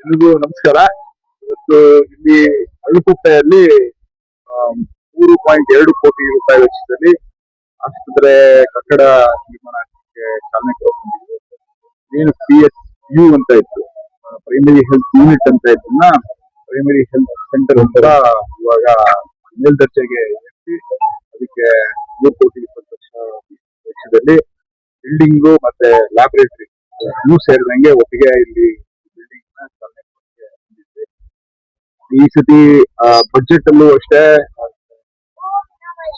ಎಲ್ರಿಗೂ ನಮಸ್ಕಾರ. ಇವತ್ತು ಇಲ್ಲಿ ಅಳಕುಪ್ಪೆಯಲ್ಲಿ 3.2 ಕೋಟಿ ರೂಪಾಯಿ ವೆಚ್ಚದಲ್ಲಿ ಆಸ್ಪತ್ರೆ ಕಟ್ಟಡ ನಿರ್ಮಾಣಕ್ಕೆ ಚಾಲನೆ ಕೊಟ್ಟಿದ್ದೀವಿ. ಏನು PSU ಅಂತ ಇತ್ತು, ಪ್ರೈಮರಿ ಹೆಲ್ತ್ ಯೂನಿಟ್ ಅಂತ ಇದ್ದನ್ನ ಪ್ರೈಮರಿ ಹೆಲ್ತ್ ಸೆಂಟರ್ ಅಂತ ಇವಾಗ ಮೇಲ್ದರ್ಜೆಗೆ ಏರಿಸಿ ಅದಕ್ಕೆ 3,20,00,000 ವೆಚ್ಚದಲ್ಲಿ ಬಿಲ್ಡಿಂಗು ಮತ್ತೆ ಲ್ಯಾಬೊರೇಟರಿ ಸೇರಿದಂಗೆ ಒಟ್ಟಿಗೆ ಇಲ್ಲಿ ಬಿಲ್ಡಿಂಗ್ ನ ಚಾಲನೆ ಕೊಡಕ್ಕೆ ಬಂದಿದ್ವಿ. ಈ ಸತಿ ಬಜೆಟ್ ಅಲ್ಲೂ ಅಷ್ಟೇ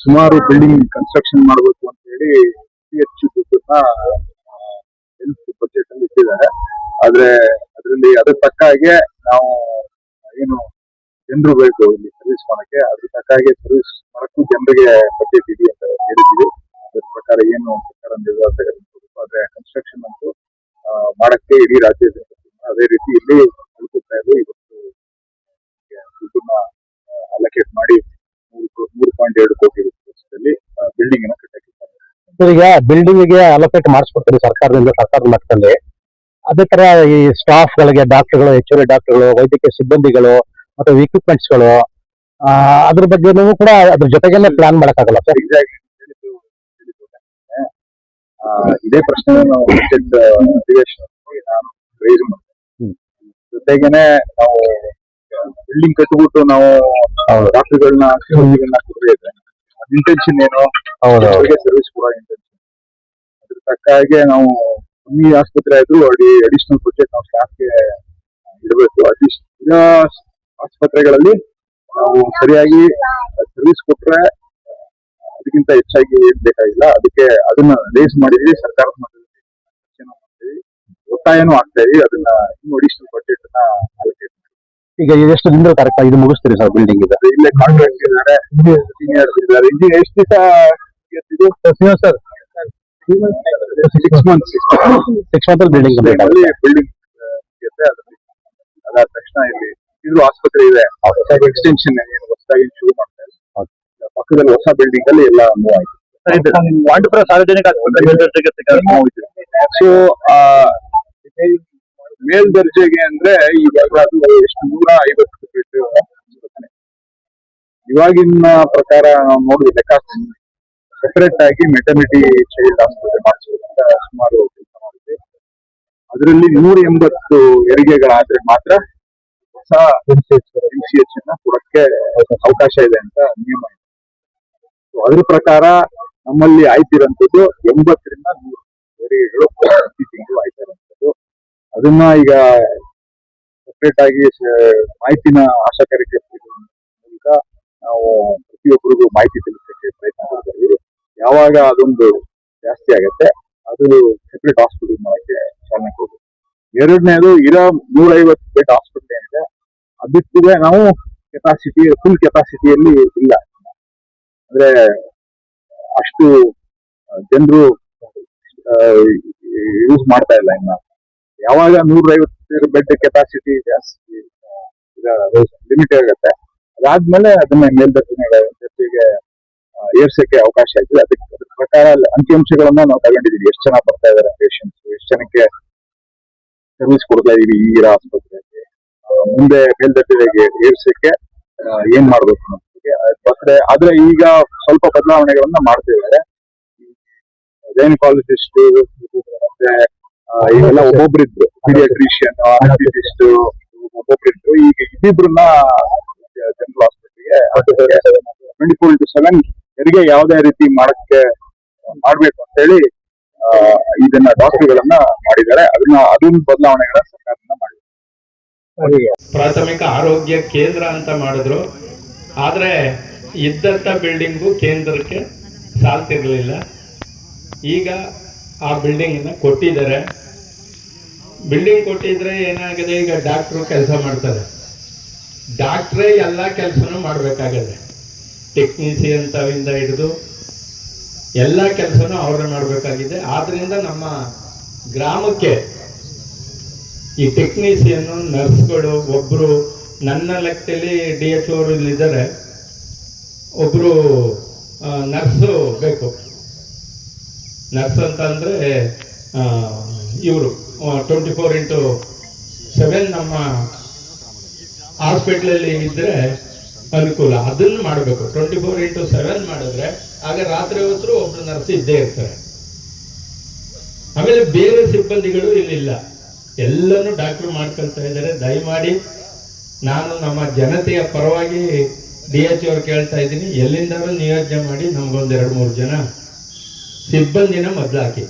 ಸುಮಾರು ಬಿಲ್ಡಿಂಗ್ ಕನ್ಸ್ಟ್ರಕ್ಷನ್ ಮಾಡಬೇಕು ಅಂತ ಹೇಳಿ ಅತಿ ಹೆಚ್ಚು ದುಡ್ಡನ್ನ ಹೆಲ್ತ್ ಬಜೆಟ್ ಅಲ್ಲಿ ಇಟ್ಟಿದ್ದಾರೆ. ಆದ್ರೆ ಅದರಲ್ಲಿ ಅದರ ತಕ್ಕ ಹಾಗೆ ನಾವು ಏನು ಜನರು ಬೇಕು ಇಲ್ಲಿ ಸರ್ವಿಸ್ ಮಾಡಕ್ಕೆ, ಅದ್ರ ತಕ್ಕ ಹಾಗೆ ಸರ್ವಿಸ್ ಮಾಡಕ್ಕೂ ಜನರಿಗೆ ಬಜೆಟ್ ಇದೆ ಅಂತ ಹೇಳಿದ್ದೀವಿ. ಅದ್ರ ಪ್ರಕಾರ ಏನು ಸರ್ಕಾರ ನಿರ್ಧಾರ ತೆಗೆದುಕೊಳ್ಳಬೇಕು. ಆದ್ರೆ ಕನ್ಸ್ಟ್ರಕ್ಷನ್ ಅಂತೂ ಮಾಡಕ್ಕೆ ಇಡೀ ರಾಜ್ಯದ ಅದೇ ರೀತಿ ಇಲ್ಲಿ ಅಳಕುಪ್ಪೆಯಲ್ಲಿ ಇವತ್ತು ದುಡ್ಡನ್ನ ಅಲೋಕೇಟ್ ಮಾಡಿ 3.2 ಕೋಟಿ ರೂಪಾಯಿ ಬಿಲ್ಡಿಂಗ್ ಅನ್ನ ಕಟ್ಟಕ್ಕೆ. ಈಗ ಬಿಲ್ಡಿಂಗ್ ಗೆ ಅಲೋಕೇಟ್ ಮಾಡಿಸ್ಕೊಡ್ತಾರೆ ಸರ್ಕಾರದ ಮಟ್ಟದಲ್ಲಿ. ಅದೇ ತರ ಈ ಸ್ಟಾಫ್ ಗಳಿಗೆ ಡಾಕ್ಟರ್ಗಳು, ಹೆಚ್ಚುವರಿ ಡಾಕ್ಟರ್ಗಳು, ವೈದ್ಯಕೀಯ ಸಿಬ್ಬಂದಿಗಳು ಮತ್ತೆ ಎಕ್ವಿಪ್ಮೆಂಟ್ಸ್ ಗಳು, ಅದ್ರ ಬಗ್ಗೆ ಕೂಡ ಅದ್ರ ಜೊತೆಗೆಲ್ಲ ಪ್ಲಾನ್ ಮಾಡಕ್ಕಾಗಲ್ಲ ಸರ್. ಎಕ್ಸಾಕ್ಟ್ಲಿ ಇದೇ ಪ್ರಶ್ನೆ ನಾವು ಬಜೆಟ್ ಅಧಿವೇಶನದಲ್ಲಿ ನಾನು ರೈಸ್ ಮಾಡ್ತೇನೆ. ಜೊತೆಗೇನೆ ನಾವು ಬಿಲ್ಡಿಂಗ್ ಕಟ್ಟಿಬಿಟ್ಟು ನಾವು ಡಾಕ್ಟರ್ಗಳನ್ನ ಸಿಬ್ಬಂದಿಗಳನ್ನ ಕೊಡ್ತಾ ಇದ್ರೆ ಇಂಟೆನ್ಷನ್ ಏನು, ಸರ್ವಿಸ್ ಕೂಡ ಇಂಟೆನ್ಷನ್. ಅದ್ರ ತಕ್ಕ ಹಾಗೆ ನಾವು ಕಮ್ಮಿ ಆಸ್ಪತ್ರೆ ಆದ್ರೂ ಅಡಿಷನಲ್ ಬಜೆಟ್ ನಾವು ಸ್ಟಾಫ್ಗೆ ಇಡಬೇಕು. ಅಟ್ಲೀಸ್ಟ್ ಇರೋ ಆಸ್ಪತ್ರೆಗಳಲ್ಲಿ ನಾವು ಸರಿಯಾಗಿ ಸರ್ವಿಸ್ ಕೊಟ್ರೆ ಅದಕ್ಕಿಂತ ಹೆಚ್ಚಾಗಿ ಏನ್ ಬೇಕಾಗಿಲ್ಲ. ಅದಕ್ಕೆ ಅದನ್ನ ರೇಸ್ ಮಾಡಿದ್ವಿ, ಸರ್ಕಾರದ ಮಟ್ಟದಲ್ಲಿ ಚರ್ಚೆ ಮಾಡ್ತೀವಿ, ಒತ್ತಾಯನೂ ಆಗ್ತಾ ಇದೀವಿ. ಅದನ್ನ ಇನ್ನು ಅಡಿಷನಲ್ ಬಜೆಟ್ ನ ಅಲೋಕೇಟ್ ಮಾಡಿ. ಈಗ ಎಷ್ಟು ದಿನದ ಕರೆಕ್ಟ್ ಇದು ಮುಗಿಸ್ತೀರಿ ಸರ್ ಬಿಲ್ಡಿಂಗ್ ಇದೆ? ಇಲ್ಲೇ ಕಾಂಟ್ರಾಕ್ಟ್ ಇದ್ದಾರೆ, ಸೀನಿಯರ್ಸ್ ಇದ್ದಾರೆ. ಇಂಜಿನ್ ಎಷ್ಟು ದಿವಸ ಸರ್? 6 months ಅಲ್ಲಿ ಬಿಲ್ಡಿಂಗ್ ಬಿಲ್ಡಿಂಗ್ ಅದಾದ ತಕ್ಷಣ ಇಲ್ಲಿ ಇದ್ರು ಆಸ್ಪತ್ರೆ ಇದೆ, ಎಕ್ಸ್ಟೆನ್ಷನ್ ಏನು ಹೊಸದಾಗಿ ಶುರು ಮಾಡ್ತಾ ಇದೆ. ಪಕ್ಕದಲ್ಲಿ ಹೊಸ ಬಿಲ್ಡಿಂಗ್ ಅಲ್ಲಿ ಎಲ್ಲ ಮೂವ್ ಆಯ್ತು. ಸಾರ್ವಜನಿಕ ಸೊ ಮೇಲ್ದರ್ಜೆಗೆ ಅಂದ್ರೆ ಇವಾಗ ಅದು ಎಷ್ಟು 150 ಫೀಟ್. ಇವಾಗಿನ ಪ್ರಕಾರ ನಾವು ನೋಡಿ ಲೆಕ್ಕ ಸೆಪರೇಟ್ ಆಗಿ ಮೆಟರ್ನಿಟಿ ಚೈಲ್ಡ್ ಆಸ್ಪತ್ರೆ ಮಾಡಿಸೋದ್ರಿಂದ ಸುಮಾರು ಕೆಲಸ ಮಾಡಿದ್ವಿ. ಅದರಲ್ಲಿ 180 ಹೆರಿಗೆಗಳಾದ್ರೆ ಮಾತ್ರ ಹೊಸ MCH ಅನ್ನ ಕೊಡಕ್ಕೆ ಅವಕಾಶ ಇದೆ ಅಂತ ನಿಯಮ ಇದೆ. ಅದ್ರ ಪ್ರಕಾರ ನಮ್ಮಲ್ಲಿ ಆಯ್ತಿರೋಂಥದ್ದು 80ರಿಂದ 100 ಹೆರಿಗೆಗಳು ಪ್ರತಿ ತಿಂಗಳು ಆಯ್ತಿರೋಂಥದ್ದು. ಅದನ್ನ ಈಗ ಸೆಪರೇಟ್ ಆಗಿ ಮಾಹಿತಿನ ಆಶಾ ಕಾರ್ಯಕರ್ತರ ಮೂಲಕ ನಾವು ಪ್ರತಿಯೊಬ್ಬರಿಗೂ ಮಾಹಿತಿ ತಿಳಿಸಕ್ಕೆ ಪ್ರಯತ್ನ ಮಾಡ್ತಾ ಇದ್ದೀವಿ. ಯಾವಾಗ ಅದೊಂದು ಜಾಸ್ತಿ ಆಗತ್ತೆ ಅದು ಸೆಪರೇಟ್ ಹಾಸ್ಪಿಟಲ್ ಮಾಡಕ್ಕೆ ಚಾಲನೆ ಕೊಡ್ಬೇಕು. ಎರಡನೇದು ಇರೋ 150 ಬೆಡ್ ಹಾಸ್ಪಿಟಲ್ ಏನಿದೆ ಅದಕ್ಕೆ ನಾವು ಫುಲ್ ಕೆಪಾಸಿಟಿಯಲ್ಲಿ ಇಲ್ಲ. ಅಂದ್ರೆ ಅಷ್ಟು ಜನರು ಯೂಸ್ ಮಾಡ್ತಾ ಇಲ್ಲ. ಇನ್ನ ಯಾವಾಗ 150 ಬೆಡ್ ಕೆಪಾಸಿಟಿ ಜಾಸ್ತಿ ಲಿಮಿಟ್ ಆಗುತ್ತೆ, ಅದಾದ್ಮೇಲೆ ಅದನ್ನ ಮೇಲ್ದರ್ಜೆಗೆ ಏರ್ಸಕ್ಕೆ ಅವಕಾಶ ಇದೆ. ಅದ್ರ ಪ್ರಕಾರ ಅಂಕಿಅಂಶಗಳನ್ನ ನಾವು ತಗೊಂಡಿದೀವಿ. ಎಷ್ಟು ಜನ ಬರ್ತಾ ಇದಾರೆ ಪೇಷಂಟ್ಸ್, ಎಷ್ಟು ಜನಕ್ಕೆ ಸರ್ವಿಸ್ ಕೊಡ್ತಾ ಇದೀವಿ ಈ ಆಸ್ಪತ್ರೆಗೆ, ಮುಂದೆ ಮೇಲ್ದರ್ಜೆಗೆ ಏರ್ಸಕ್ಕೆ ಏನ್ ಮಾಡ್ಬೇಕು ಅನ್ನೋದಕ್ಕೆ. ಆದ್ರೆ ಈಗ ಸ್ವಲ್ಪ ಬದಲಾವಣೆಗಳನ್ನ ಮಾಡ್ತಿದ್ದಾರೆ. ಗೈನಕಾಲಜಿಸ್ಟ್ ಮತ್ತೆ ಈಗೆಲ್ಲ ಒಬ್ಬೊಬ್ರಿದ್ರು, ಪೀಡಿಯಾಟ್ರಿಷಿಯನ್, ಅನಸ್ತೆಟಿಸ್ಟ್ ಒಬ್ಬೊಬ್ರಿದ್ರು. ಈಗ ಇಬ್ಬಿಬ್ರನ್ನ ಜನರಲ್ ಹಾಸ್ಪಿಟಲ್ಗೆ 24/7 ಹೆರಿಗೆ ಯಾವುದೇ ರೀತಿ ಮಾಡ್ಬೇಕು ಅಂತ ಹೇಳಿ ಇದನ್ನ ಡಾಕ್ಟರ್ಗಳನ್ನ ಮಾಡಿದ್ದಾರೆ. ಅದನ್ನ ಬದಲಾವಣೆಗಳ ಸರ್ಕಾರದಿಂದ ಮಾಡಿದ್ದಾರೆ. ಪ್ರಾಥಮಿಕ ಆರೋಗ್ಯ ಕೇಂದ್ರ ಅಂತ ಮಾಡಿದ್ರು. ಆದ್ರೆ ಇದ್ದಂತ ಬಿಲ್ಡಿಂಗು ಕೇಂದ್ರಕ್ಕೆ ಸಾಲ್ತಿರ್ಲಿಲ್ಲ. ಈಗ ಆ ಬಿಲ್ಡಿಂಗ್ ಕೊಟ್ಟಿದ್ದಾರೆ. ಬಿಲ್ಡಿಂಗ್ ಕೊಟ್ಟಿದ್ರೆ ಏನಾಗಿದೆ, ಈಗ ಡಾಕ್ಟ್ರು ಕೆಲಸ ಮಾಡ್ತಾರೆ. ಡಾಕ್ಟ್ರೇ ಎಲ್ಲ ಕೆಲಸನೂ ಮಾಡಬೇಕಾಗದೆ. ಟೆಕ್ನಿಷಿಯನ್ ತವಿಂದ ಹಿಡಿದು ಎಲ್ಲ ಕೆಲಸನೂ ಅವ್ರನ್ನ ಮಾಡಬೇಕಾಗಿದೆ. ಆದ್ರಿಂದ ನಮ್ಮ ಗ್ರಾಮಕ್ಕೆ ಈ ಟೆಕ್ನಿಷಿಯನ್ನು, ನರ್ಸ್ಗಳು ಒಬ್ರು ನನ್ನ ಲೆಕ್ಕದಲ್ಲಿ DHO ಇದ್ದಾರೆ, ಒಬ್ರು ನರ್ಸು ಬೇಕು. ನರ್ಸ್ ಅಂತ ಅಂದ್ರೆ ಇವರು 24x 7 ನಮ್ಮ ಹಾಸ್ಪಿಟ್ಲಲ್ಲಿ ಇದ್ರೆ ಅನುಕೂಲ. ಅದನ್ನು ಮಾಡಬೇಕು. 24x7 ಮಾಡಿದ್ರೆ ಆಗ ರಾತ್ರಿ ಹೊತ್ತು ಒಬ್ರು ನರ್ಸ್ ಇದ್ದೇ ಇರ್ತಾರೆ. ಆಮೇಲೆ ಬೇರೆ ಸಿಬ್ಬಂದಿಗಳು ಇಲ್ಲಿಲ್ಲ, ಎಲ್ಲನೂ ಡಾಕ್ಟರ್ ಮಾಡ್ಕೊಳ್ತಾ ಇದ್ದಾರೆ. ದಯಮಾಡಿ ನಾನು ನಮ್ಮ ಜನತೆಯ ಪರವಾಗಿ DH ಅವ್ರು ಕೇಳ್ತಾ ಇದ್ದೀನಿ, ಎಲ್ಲಿಂದಾದ್ರೂ ನಿಯೋಜನೆ ಮಾಡಿ ನಮ್ಗೊಂದು 2-3 ಜನ ಸಿಬ್ಬಂದಿನ ಮೊದಲು ಹಾಕಿ.